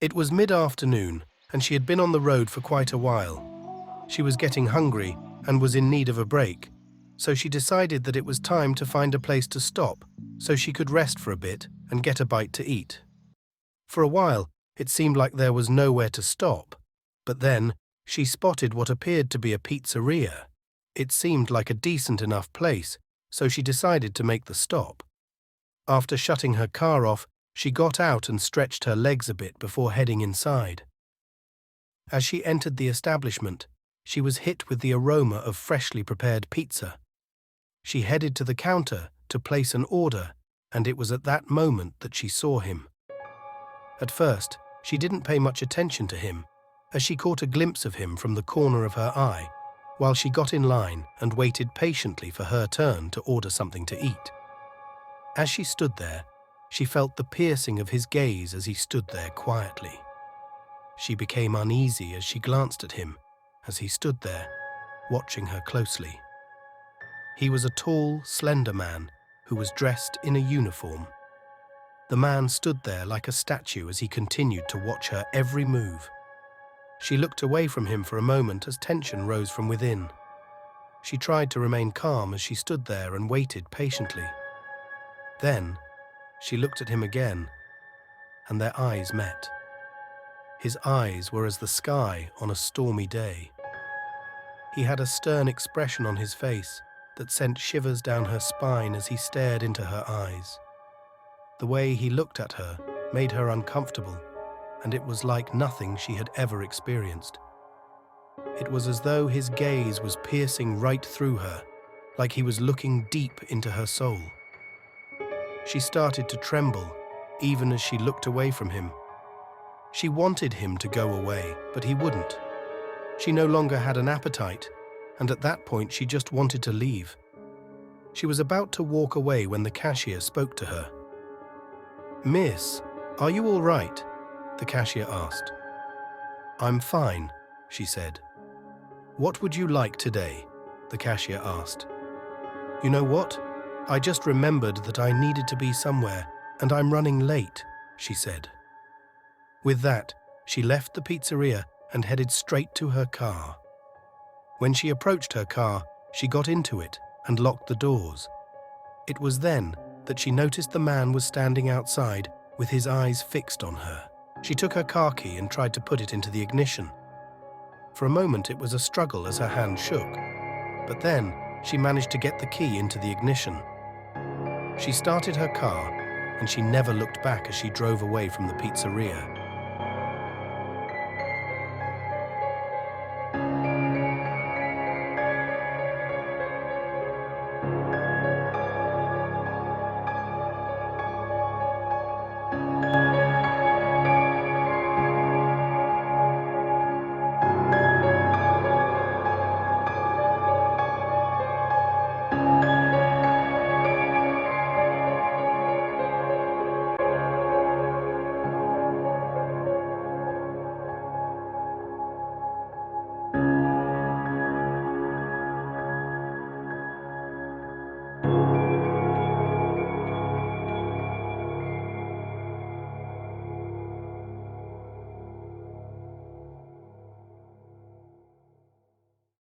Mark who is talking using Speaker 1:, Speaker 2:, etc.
Speaker 1: It was mid-afternoon, and she had been on the road for quite a while. She was getting hungry and was in need of a break, so she decided that it was time to find a place to stop so she could rest for a bit and get a bite to eat. For a while, it seemed like there was nowhere to stop, but then she spotted what appeared to be a pizzeria. It seemed like a decent enough place, so she decided to make the stop. After shutting her car off, she got out and stretched her legs a bit before heading inside. As she entered the establishment, she was hit with the aroma of freshly prepared pizza. She headed to the counter to place an order, and it was at that moment that she saw him. At first, she didn't pay much attention to him, as she caught a glimpse of him from the corner of her eye, while she got in line and waited patiently for her turn to order something to eat. As she stood there, she felt the piercing of his gaze as he stood there quietly. She became uneasy as she glanced at him, as he stood there, watching her closely. He was a tall, slender man who was dressed in a uniform. The man stood there like a statue as he continued to watch her every move. She looked away from him for a moment as tension rose from within. She tried to remain calm as she stood there and waited patiently. Then, she looked at him again, and their eyes met. His eyes were as the sky on a stormy day. He had a stern expression on his face that sent shivers down her spine as he stared into her eyes. The way he looked at her made her uncomfortable, and it was like nothing she had ever experienced. It was as though his gaze was piercing right through her, like he was looking deep into her soul. She started to tremble, even as she looked away from him. She wanted him to go away, but he wouldn't. She no longer had an appetite, and at that point she just wanted to leave. She was about to walk away when the cashier spoke to her. "Miss, are you all right?" the cashier asked. "I'm fine," she said. "What would you like today?" the cashier asked. "You know what? I just remembered that I needed to be somewhere, and I'm running late," she said. With that, she left the pizzeria and headed straight to her car. When she approached her car, she got into it and locked the doors. It was then that she noticed the man was standing outside with his eyes fixed on her. She took her car key and tried to put it into the ignition. For a moment it was a struggle as her hand shook, but then she managed to get the key into the ignition. She started her car, and she never looked back as she drove away from the pizzeria.